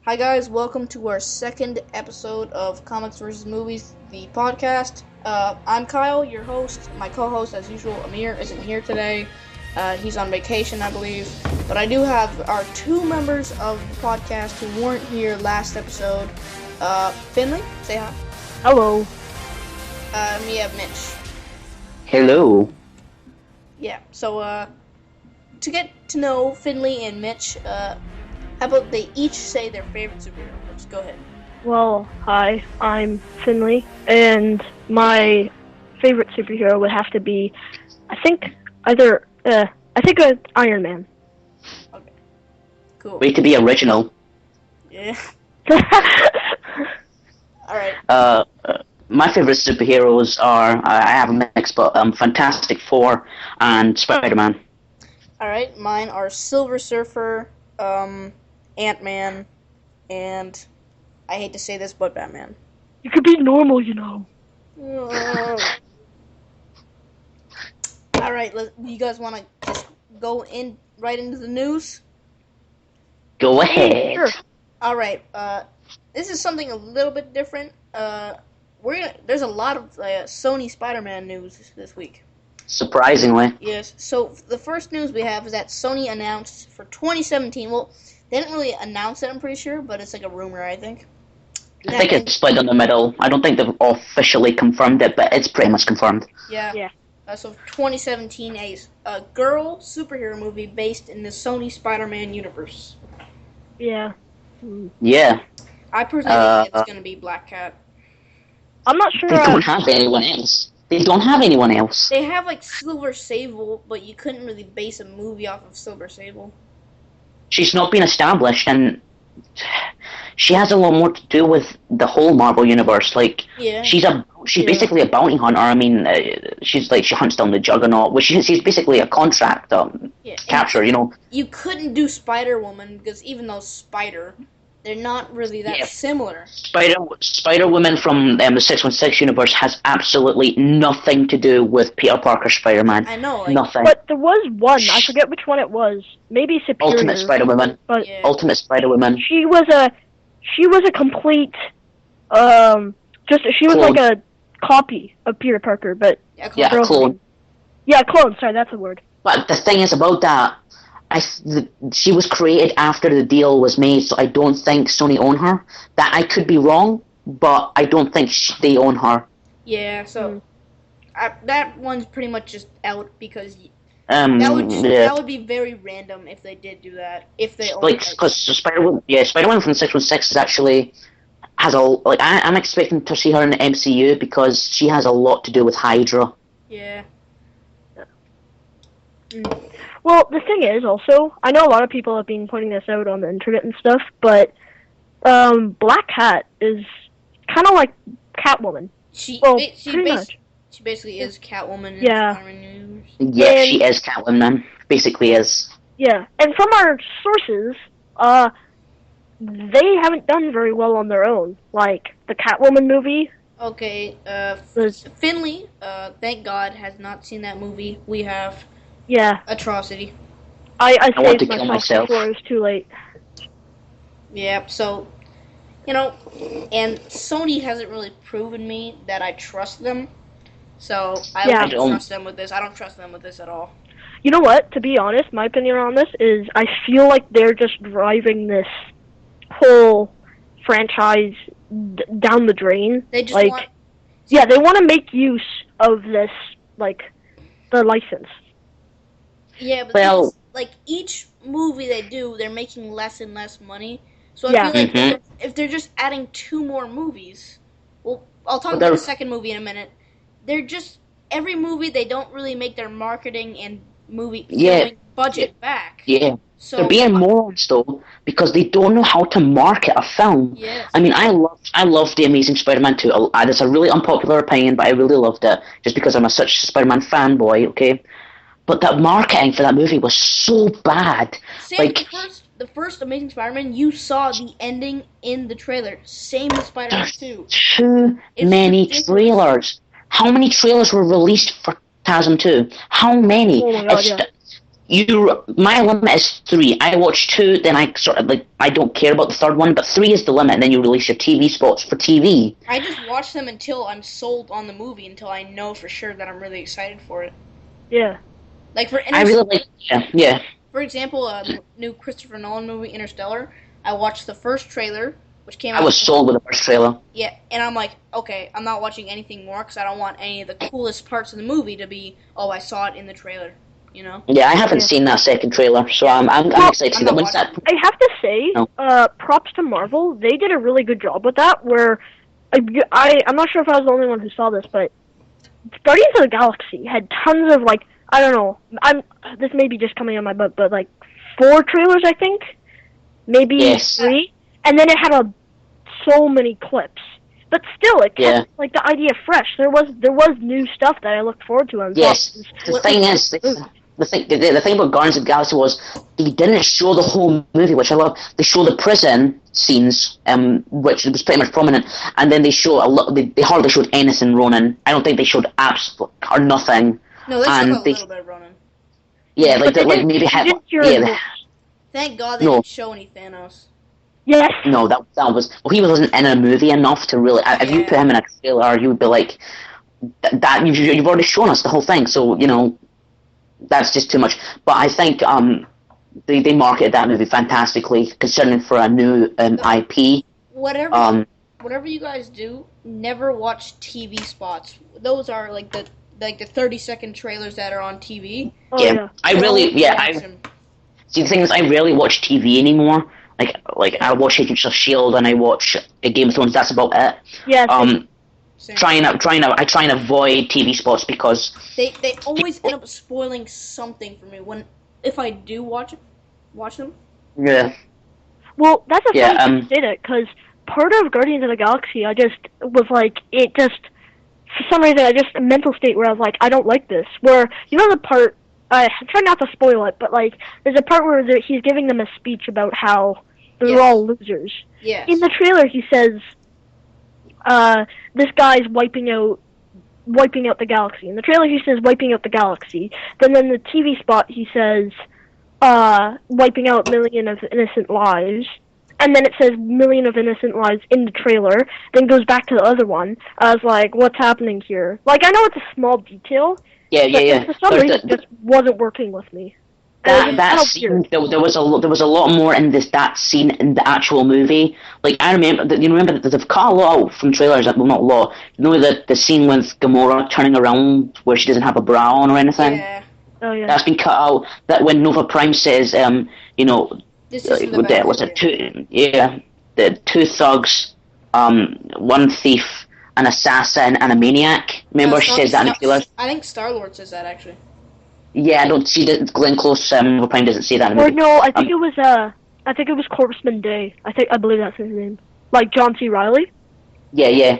Hi guys, welcome to our second episode of Comics vs. Movies, the podcast. I'm Kyle, your host. My co-host, as usual, Amir, isn't here today. He's on vacation, I believe. But I do have our two members of the podcast who weren't here last episode. Finley, say hi. Hello. We have Mitch. Hello. Yeah, so to get to know Finley and Mitch, how about they each say their favorite superhero? Let's go ahead. Well, hi, I'm Finley, and my favorite superhero would have to be, I think Iron Man. Okay. Cool. Way to be original. Yeah. Alright. My favorite superheroes are, I have a mix, but Fantastic Four and Spider-Man. Alright, mine are Silver Surfer, Ant-Man, and I hate to say this, but Batman. You could be normal, you know. Alright, you guys want to just go right into the news? Go ahead. Sure. Alright, this is something a little bit different. There's a lot of Sony Spider-Man news this week. Surprisingly. Yes, so the first news we have is that Sony announced for 2017, well, they didn't really announce it, I'm pretty sure, but it's like a rumor, I think. I think it's split in the middle. I don't think they've officially confirmed it, but it's pretty much confirmed. Yeah. So 2017, a girl superhero movie based in the Sony Spider-Man universe. Yeah. Yeah. I personally think it's going to be Black Cat. I'm not sure. They don't have anyone else. They don't have anyone else. They have like Silver Sable, but you couldn't really base a movie off of Silver Sable. She's not been established, and she has a lot more to do with the whole Marvel universe. Like, yeah. she's basically a bounty hunter. I mean, she hunts down the Juggernaut, which she's basically a contract capture. You know. You couldn't do Spider-Woman because even though Spider, they're not really that similar. Spider-Woman from the 616 universe has absolutely nothing to do with Peter Parker's Spider-Man. I know, nothing. But there was one. I forget which one it was. Maybe Superior. Ultimate Spider-Woman. But Ultimate Spider-Woman. She was a complete she was clone. like a copy of Peter Parker, but Clone. Yeah, clone. Sorry, that's the word. But the thing is about that, she was created after the deal was made, so I don't think Sony own her. That I could be wrong, but I don't think they own her. Yeah, so that one's pretty much just out because that would be very random if they did do that. If they own because Spider-Man from 616 is actually has I'm expecting to see her in the MCU because she has a lot to do with Hydra. Yeah. Well, the thing is, also, I know a lot of people have been pointing this out on the internet and stuff, but Black Cat is kind of like Catwoman. She basically is Catwoman in the Spider-Man universe. Yeah, she is Catwoman. Basically is. Yeah, and from our sources, they haven't done very well on their own. Like, the Catwoman movie. Okay, Finley, thank God, has not seen that movie. We have... Yeah. Atrocity. I want to saved kill myself myself before it was too late. Yeah, so, and Sony hasn't really proven me that I trust them. So, I don't trust them with this. I don't trust them with this at all. You know what? To be honest, my opinion on this is I feel like they're just driving this whole franchise down the drain. They just want... Yeah, they want to make use of this, the license. Yeah, but each movie they do, they're making less and less money. So I feel like if they're just adding 2 more movies, well, I'll talk about the second movie in a minute. They're just, every movie, they don't really make their marketing and budget back. Yeah. So they're being morons though, because they don't know how to market a film. Yes. I mean, I loved the Amazing Spider-Man 2. It's a really unpopular opinion, but I really loved it just because I'm such a Spider-Man fanboy. Okay. But that marketing for that movie was so bad. Same, the first Amazing Spider-Man, you saw the ending in the trailer. Same with Spider-Man 2. Too many trailers. How many trailers were released for 2002? How many? Oh my God, my limit is 3. I watch 2, then I sort of I don't care about the third one, but 3 is the limit, and then you release your TV spots for TV. I just watch them until I'm sold on the movie, until I know for sure that I'm really excited for it. Yeah. Like I really like, yeah. For example, the new Christopher Nolan movie, Interstellar, I watched the first trailer, which came out. I was sold with the first trailer. Yeah, and I'm like, okay, I'm not watching anything more, because I don't want any of the coolest parts of the movie to be, oh, I saw it in the trailer. You know? Yeah, I haven't seen that second trailer, so I'm excited to see that. When's that? I have to say, props to Marvel. They did a really good job with that. Where I'm not sure if I was the only one who saw this, but Guardians of the Galaxy had tons of I don't know. This may be just coming on my butt, but 4 trailers, I think, maybe 3, and then it had so many clips. But still, it kept the idea fresh. There was new stuff that I looked forward to. And yes, the thing is. The thing about Guardians of the Galaxy was they didn't show the whole movie, which I love. They show the prison scenes, which was pretty much prominent, and then they show a lot. They hardly showed anything Ronan. I don't think they showed absolutely or nothing. No, they showed a little bit of Ronan. Yeah, maybe had. Thank God they didn't show any Thanos. Yes. No, that was. Well, he wasn't in a movie enough to really. If you put him in a trailer, you would be like, that you've already shown us the whole thing. So that's just too much. But I think they marketed that movie fantastically, considering for a new IP. Whatever you guys do, never watch TV spots. Those are the 30-second trailers that are on TV. Oh, yeah. See, the thing is, I rarely watch TV anymore. I watch Agents of S.H.I.E.L.D. and I watch Game of Thrones. That's about it. Yeah. I try and avoid TV spots because they always end up spoiling something for me if I do watch them. Yeah. Well, that's a funny thing to say that, because part of Guardians of the Galaxy, I just was for some reason, a mental state where I was I don't like this. Where the part, I try not to spoil it, but there's a part where he's giving them a speech about how they're all losers. Yes. In the trailer, he says, this guy's wiping out the galaxy. In the trailer, he says wiping out the galaxy. Then in the TV spot, he says wiping out million of innocent lives. And then it says million of innocent lives in the trailer. Then goes back to the other one. I was like, what's happening here? I know it's a small detail. Yeah. For some reason, it just wasn't working with me. That scene, there was a lot more in that scene in the actual movie. I remember that they've cut a lot out from trailers. Well, not a lot. The scene with Gamora turning around where she doesn't have a bra on or anything. Yeah. Oh yeah. That's been cut out. That when Nova Prime says, this isn't the 2 thugs, 1 thief, an assassin, and a maniac. Remember, she says that in the trailer. I think Star-Lord says that actually. Yeah, I don't see that. Glenn Close, Nova Prime doesn't say that in the movie. No, I think it was Corpseman Day. I believe that's his name. John C. Reilly. Yeah.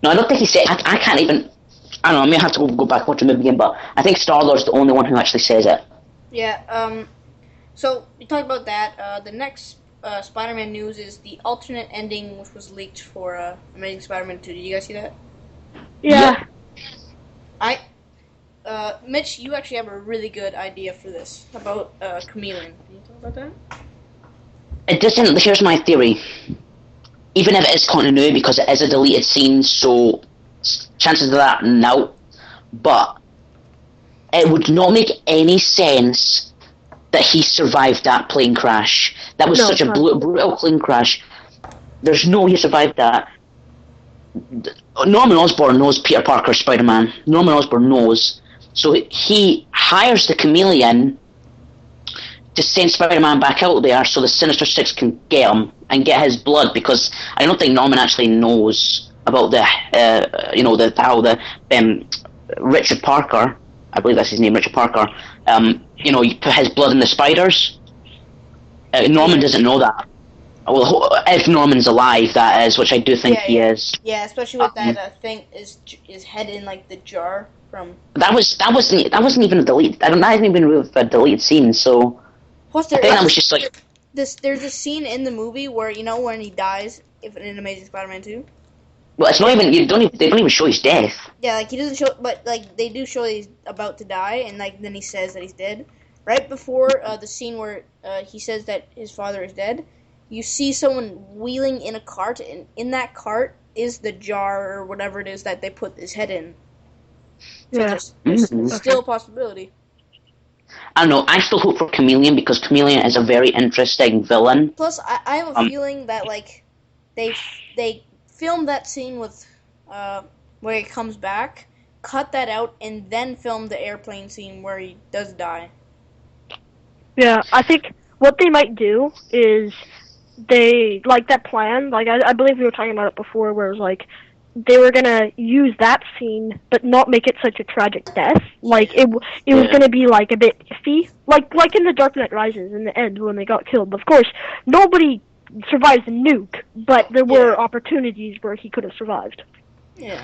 No, I don't think he said. I can't even. I don't know. I may have to go back and watch the movie again, but I think Star-Lord's the only one who actually says it. Yeah. So we talked about that. The next Spider-Man news is the alternate ending, which was leaked for Amazing Spider-Man 2. Did you guys see that? Yeah. Mitch, you actually have a really good idea for this about Chameleon. Can you talk about that? It doesn't. Here's my theory. Even if it is continuity, because it is a deleted scene, so chances of that, no. But it would not make any sense that he survived that plane crash. That was such a brutal plane crash. There's no way he survived that. Norman Osborn knows Peter Parker's Spider-Man. Norman Osborn knows. So he hires the Chameleon to send Spider-Man back out there so the Sinister Six can get him and get his blood, because I don't think Norman actually knows about Richard Parker, I believe that's his name, Richard Parker, you put his blood in the spiders. Norman doesn't know that. Well, if Norman's alive, that is, which I do think he is. Yeah, especially with that thing, his head in the jar from. That wasn't even a delete. That hasn't even been a deleted scene. So. Plus, I think that was just there's a scene in the movie where when he dies in Amazing Spider-Man 2. Well, it's not even. They don't even show his death. Yeah, he doesn't show, but they do show he's about to die, and then he says that he's dead. right before the scene where he says that his father is dead, you see someone wheeling in a cart, and in that cart is the jar or whatever it is that they put his head in. So Yeah. there's still a possibility. I don't know. I still hope for Chameleon because Chameleon is a very interesting villain. Plus, I have a feeling that like they filmed that scene with where he comes back, cut that out, and then filmed the airplane scene where he does die. Yeah, I think what they might do is they, like that plan, like I believe we were talking about it before, where it was like they were gonna use that scene but not make it such a tragic death. Like it was gonna be like a bit iffy, like in the Dark Knight Rises in the end when they got killed. Of course, nobody survives the nuke, but there were opportunities where he could have survived. Yeah.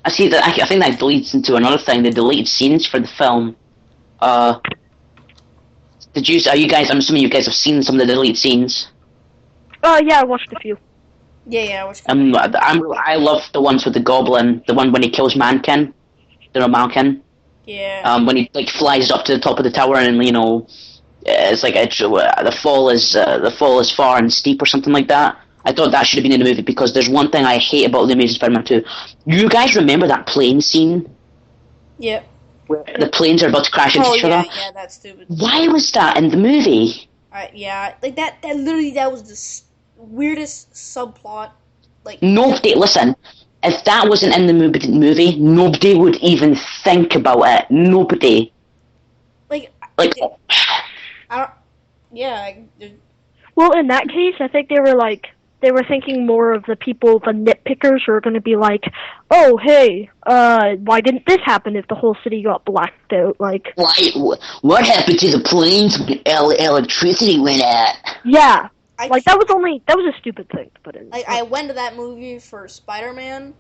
I see that. I think that leads into another thing: the deleted scenes for the film. Did you? Are you guys? I'm assuming you guys have seen some of the deleted scenes. Yeah, I watched a few. Yeah, I watched. I love the ones with the goblin. The one when he kills Mankin. You know Mankin. Yeah. When he like flies up to the top of the tower and it's like the fall is far and steep or something like that. I thought that should have been in the movie because there's one thing I hate about the Amazing Spider-Man 2. You guys remember that plane scene? Yeah. Where the planes are about to crash into each other? Yeah, that's stupid. Why was that in the movie? Like that literally was the weirdest subplot. Like Nobody, listen, if that wasn't in the movie, nobody would even think about it. Nobody. I don't. Yeah. Well, in that case, I think they were thinking more of the people, the nitpickers, who are going to be like, oh, hey, why didn't this happen if the whole city got blacked out? Like, what happened to the planes when electricity went out? Yeah. That was a stupid thing to put in. I went to that movie for Spider-Man.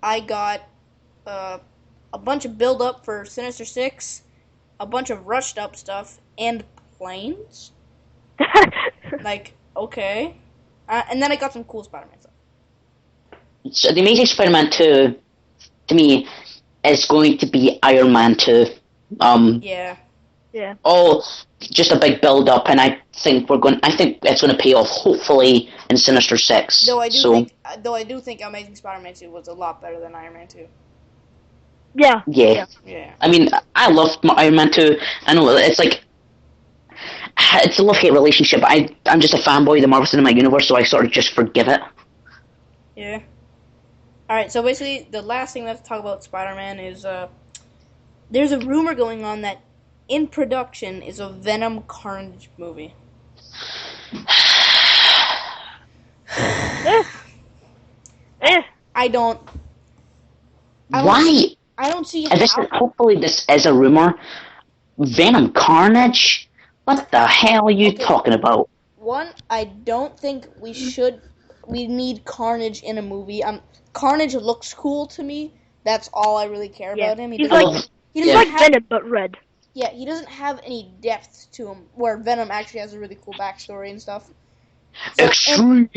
I got a bunch of build-up for Sinister Six, a bunch of rushed-up stuff, and planes. Like, okay. And then I got some cool Spider-Man stuff. So the Amazing Spider-Man 2, to me, is going to be Iron Man 2. Yeah. All just a big build-up, and I think it's going to pay off, hopefully, in Sinister Six. Though I do think Amazing Spider-Man 2 was a lot better than Iron Man 2. Yeah. I mean, I love Iron Man 2. I know it's a love-hate relationship. I'm just a fanboy of the Marvel Cinematic Universe, so I sort of just forgive it. Yeah. Alright, so basically, the last thing left to talk about Spider-Man is, there's a rumor going on that in production is a Venom Carnage movie. I don't see how. Hopefully this is a rumor. Venom Carnage? What the hell are you talking about? One, I don't think we need Carnage in a movie. Carnage looks cool to me. That's all I really care about him. He's like Venom, but red. Yeah, he doesn't have any depth to him, where Venom actually has a really cool backstory and stuff. So, Extreme!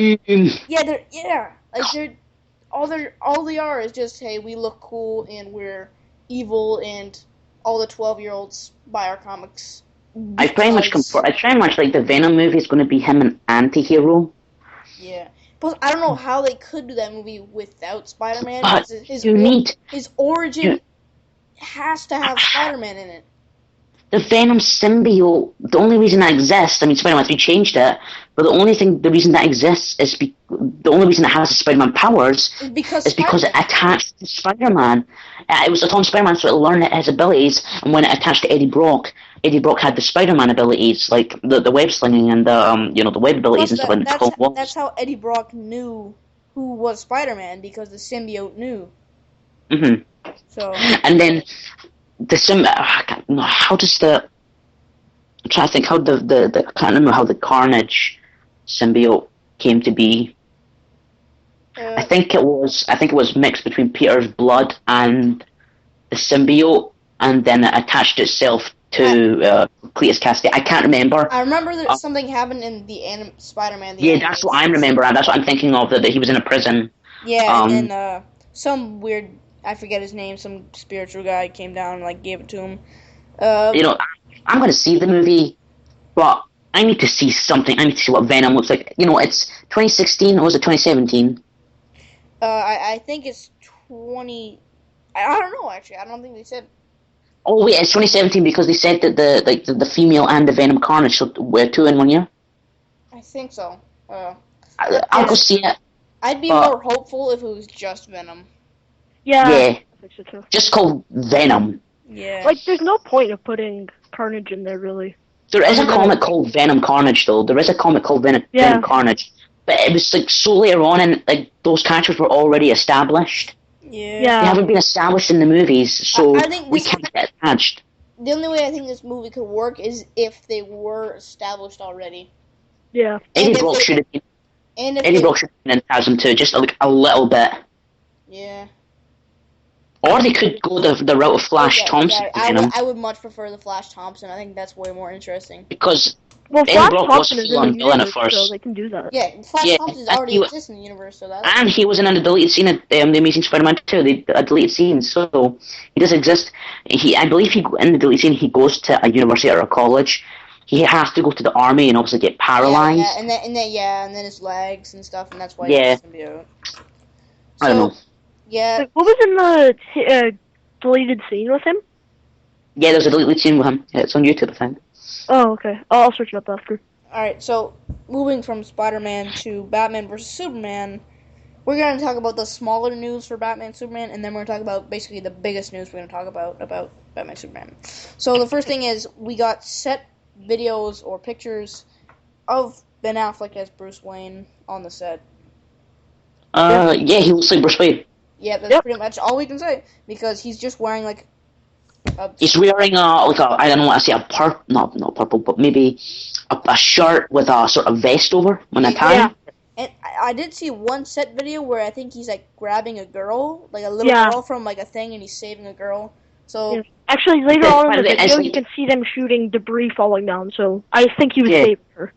all they are is just, hey, we look cool and we're evil and all the 12-year-olds buy our comics. I pretty much like the Venom movie is going to be him an anti-hero. Yeah. Plus, I don't know how they could do that movie without Spider-Man. His origin has to have Spider-Man in it. The Venom symbiote, the only reason that exists, I mean, Spider-Man 3 changed it, but the reason that exists is the only reason it has the Spider-Man powers is because it attached to Spider-Man. It was on Spider-Man, so it learned his abilities, and when it attached to Eddie Brock had the Spider-Man abilities, like the web slinging and the web abilities and stuff like that. That's how Eddie Brock knew who was Spider-Man, because the symbiote knew. Mm-hmm. So. And then how does the? I'm trying to think how I can't remember how the Carnage symbiote came to be. I think it was mixed between Peter's blood and the symbiote, and then it attached itself to Cletus Cassidy. I can't remember. I remember that something happened in the Spider-Man. That's what I'm remembering. That's what I'm thinking of. That he was in a prison. Yeah, and some weird, I forget his name, some spiritual guy came down and gave it to him. I'm going to see the movie, but I need to see something. I need to see what Venom looks like. It's 2016 or was it 2017? I think it's 20. I don't know actually. I don't think they said. Oh wait, it's 2017 because they said that the female and the Venom Carnage were 2 in 1 year. I think so. I'll go see it. I'd be more hopeful if it was just Venom. Yeah. Yeah. I think so too. Just called Venom. Yeah. Like, there's no point of putting Carnage in there, really. There is a comic called Venom Carnage, though. There is a comic called Venom Carnage. But it was, like, so later on, and, like, those characters were already established. Yeah. They haven't been established in the movies, so I think we can't get attached. The only way I think this movie could work is if they were established already. Yeah. Eddie Brock should have been in Phasm 2, just like a little bit. Yeah. Or they could go the route of Flash Thompson. I would much prefer the Flash Thompson. I think that's way more interesting. Because Well, Eddie Flash Brock Thompson was is full in on the villain at universe, first. so they can do that. Yeah, Flash Thompson already exists in the universe, so that. And he was in a deleted scene of the Amazing Spiderman 2, a deleted scene, so he does exist. I believe in the deleted scene he goes to a university or a college. He has to go to the army and obviously get paralyzed. Yeah, and then his legs and stuff, and that's why Yeah. he's symbiote. I don't know. Yeah. What was in the deleted scene with him? Yeah, there's a deleted scene with him. Yeah, it's on YouTube, I think. Oh, okay. I'll search it up after. Alright, so moving from Spider-Man to Batman vs. Superman, we're going to talk about the smaller news for Batman and Superman, and then we're going to talk about basically the biggest news we're going to talk about Batman and Superman. So the first thing is we got set videos or pictures of Ben Affleck as Bruce Wayne on the set. Yeah, he looks like Bruce Wayne. Yeah, that's pretty much all we can say, because he's just wearing like he's wearing I don't know what I say, not purple, but maybe a shirt with a sort of vest over when I tie. Yeah. And I did see one set video where I think he's like grabbing a girl, like a little girl from like a thing, and he's saving a girl. So yeah. Actually, later on in the video, you can see them shooting debris falling down. So I think he was saving her.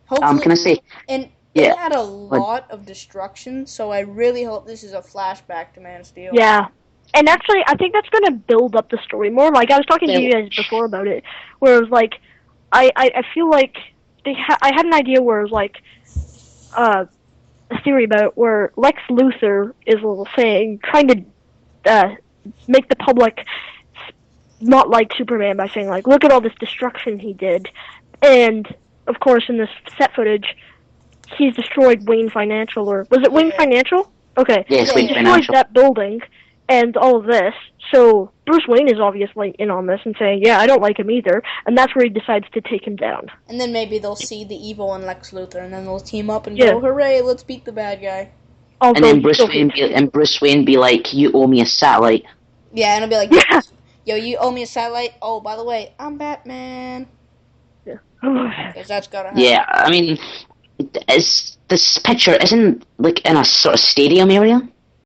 Hopefully, can I say? And it had a lot of destruction, so I really hope this is a flashback to Man of Steel. Yeah. And actually, I think that's going to build up the story more. Like, I was talking to you guys before about it, where it was like, I feel like I had an idea where it was like, a theory about where Lex Luthor is trying to make the public not like Superman by saying, like, look at all this destruction he did. And, of course, in this set footage, he's destroyed Wayne Financial, or was it Wayne Financial? Okay. Yes, Wayne destroyed Financial. that building and all of this. So Bruce Wayne is obviously in on this and saying, yeah, I don't like him either. And that's where he decides to take him down. And then maybe they'll see the evil in Lex Luthor, and then they'll team up and go, hooray, let's beat the bad guy. Although and then Bruce Wayne be like, you owe me a satellite. Yeah, and it'll be like, yo, you owe me a satellite? Oh, by the way, I'm Batman. Yeah. Because that's gotta happen. Yeah, I mean, this picture isn't like in a sort of stadium area.